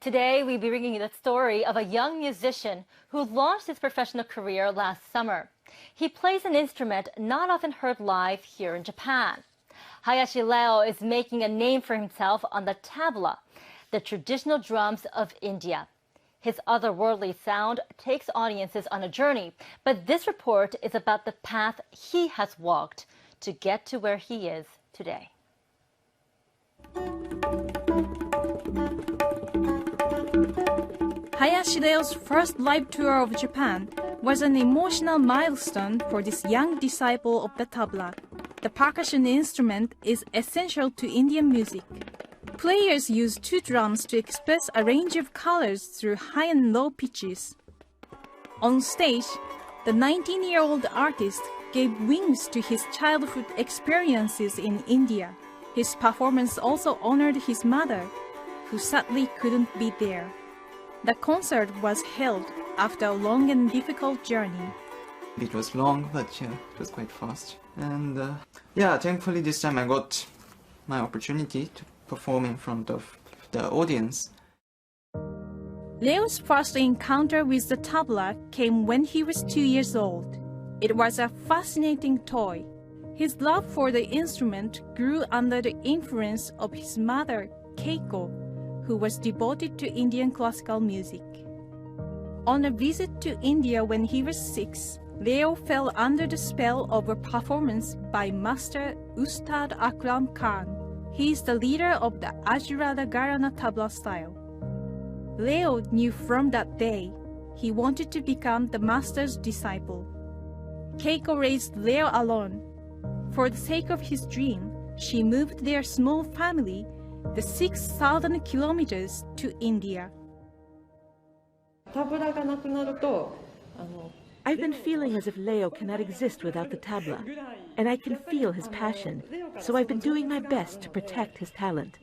Today, we'll be bringing you the story of a young musician who launched his professional career last summer. He plays an instrument not often heard live here in Japan. Hayashideo is making a name for himself on the tabla, the traditional drums of India. His otherworldly sound takes audiences on a journey, but this report is about the path he has walked to get to where he is today. Hayashideo's first live tour of Japan was an emotional milestone for this young disciple of the tabla. The percussion instrument is essential to Indian music. Players use two drums to express a range of colors through high and low pitches. On stage, the 19-year-old artist gave wings to his childhood experiences in India. His performance also honored his mother, who sadly couldn't be there. The concert was held after a long and difficult journey. It was long, but yeah, it was quite fast. And thankfully this time I got my opportunity to perform in front of the audience. Leo's first encounter with the tabla came when he was 2 years old. It was a fascinating toy. His love for the instrument grew under the influence of his mother, Keiko, who was devoted to Indian classical music. On a visit to India when he was 6, Leo fell under the spell of a performance by Master Ustad Akram Khan. He is the leader of the Ajurada Gharana tabla style. Leo knew from that day he wanted to become the master's disciple. Keiko raised Leo alone. For the sake of his dream, she moved their small family the 6,000 kilometers to India. I've been feeling as if Leo cannot exist without the tabla, and I can feel his passion, so I've been doing my best to protect his talent.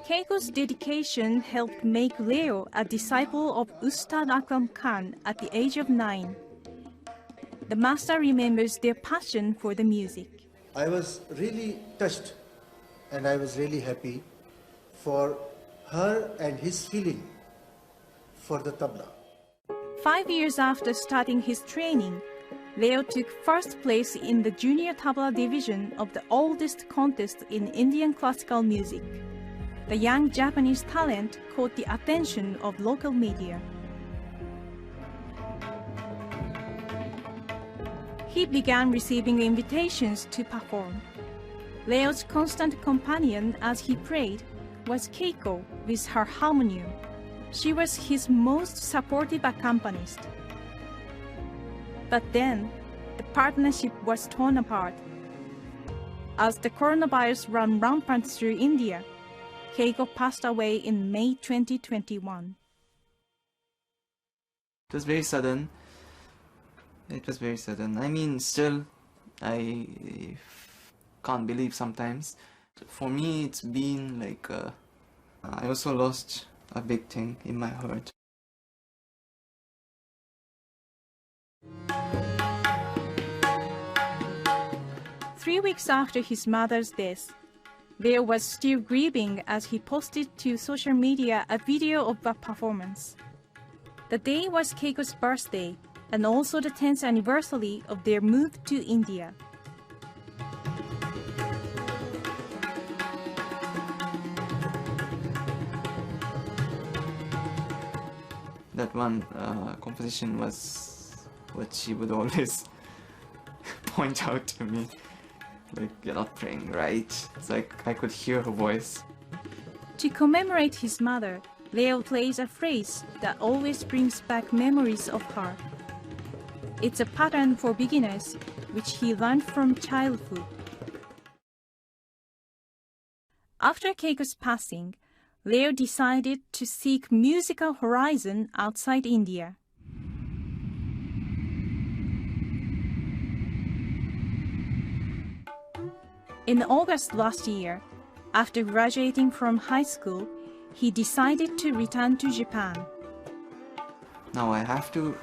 Keiko's dedication helped make Leo a disciple of Ustad Akram Khan at the age of 9. The master remembers their passion for the music. I was really touched and I was really happy for her and his feeling for the tabla. 5 years after starting his training, Leo took first place in the junior tabla division of the oldest contest in Indian classical music. The young Japanese talent caught the attention of local media. He began receiving invitations to perform. Leo's constant companion as he played was Keiko with her harmonium. She was his most supportive accompanist. But then, the partnership was torn apart. As the coronavirus ran rampant through India, Keiko passed away in May 2021. It was very sudden. I mean, still, I can't believe sometimes. For me, it's been like, I also lost a big thing in my heart. Three weeks after his mother's death, Leo was still grieving as he posted to social media a video of the performance. The day was Keiko's birthday and also the 10th anniversary of their move to India. That one composition was what she would always point out to me. Like, you're not praying right. It's like I could hear her voice. To commemorate his mother, Leo plays a phrase that always brings back memories of her. It's a pattern for beginners, which he learned from childhood. After Keiko's passing, Leo decided to seek musical horizon outside India. In August last year, after graduating from high school, he decided to return to Japan. Now I have to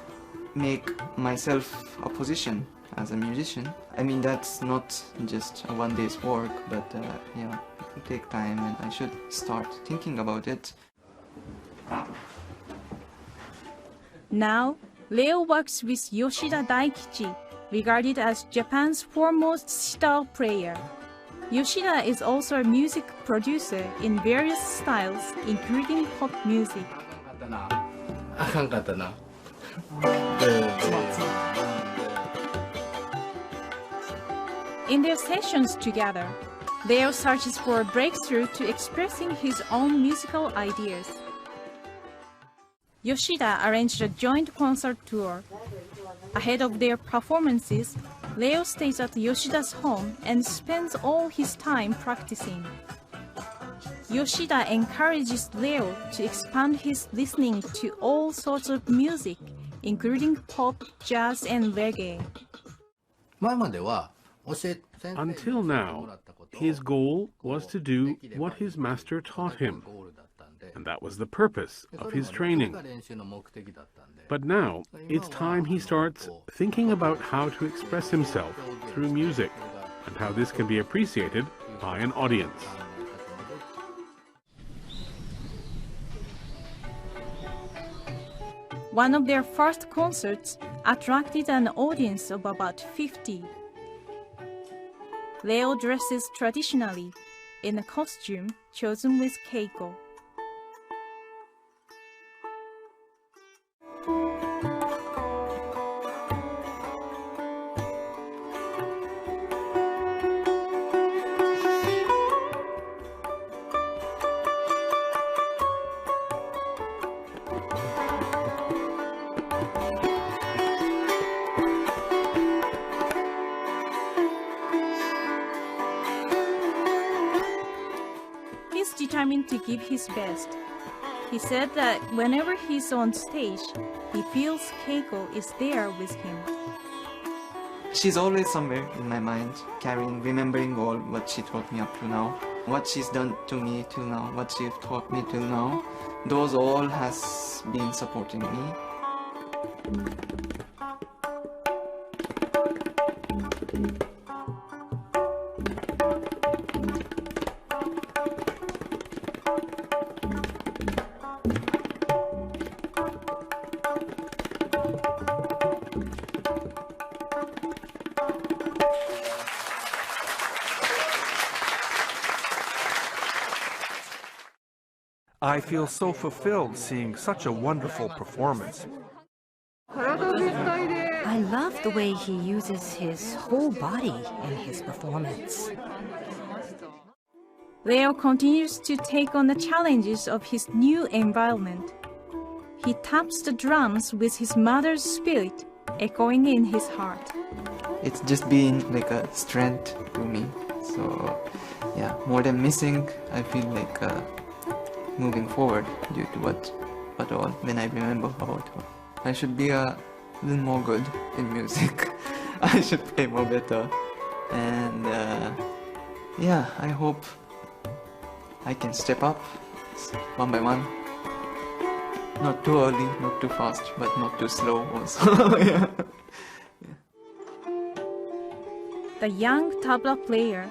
make myself a position as a musician. I mean, that's not just a one day's work, but yeah, it will take time and I should start thinking about it. Now, Leo works with Yoshida Daikichi, regarded as Japan's foremost sitar player. Yoshida is also a music producer in various styles, including pop music. In their sessions together, Leo searches for a breakthrough to expressing his own musical ideas. Yoshida arranged a joint concert tour. Ahead of their performances, Leo stays at Yoshida's home and spends all his time practicing. Yoshida encourages Leo to expand his listening to all sorts of music, including pop, jazz, and reggae. Until now, his goal was to do what his master taught him, and that was the purpose of his training. But now, it's time he starts thinking about how to express himself through music, and how this can be appreciated by an audience. One of their first concerts attracted an audience of about 50. Leo dresses traditionally in a costume chosen with keiko. He's determined to give his best. He said that whenever he's on stage, he feels Keiko is there with him. She's always somewhere in my mind, remembering all what she taught me up to now, what she's done to me till now, what she taught me till now. Those all has been supporting me. I feel so fulfilled seeing such a wonderful performance. I love the way he uses his whole body in his performance. Leo continues to take on the challenges of his new environment. He taps the drums with his mother's spirit, echoing in his heart. It's just been like a strength to me. So yeah, more than missing, I feel like moving forward due to what all when I remember about her. I should be a little more good in music. I should play more better, and yeah, I hope I can step up one by one. Not too early, not too fast, but not too slow also. Yeah. The young tabla player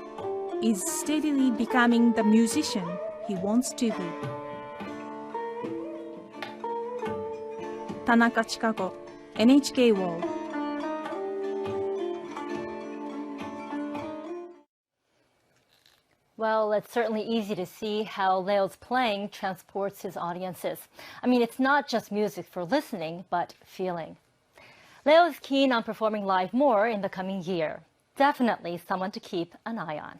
is steadily becoming the musician he wants to be. Tanaka Chikako, NHK World. Well, it's certainly easy to see how Leo's playing transports his audiences. I mean, it's not just music for listening, but feeling. Leo is keen on performing live more in the coming year. Definitely someone to keep an eye on.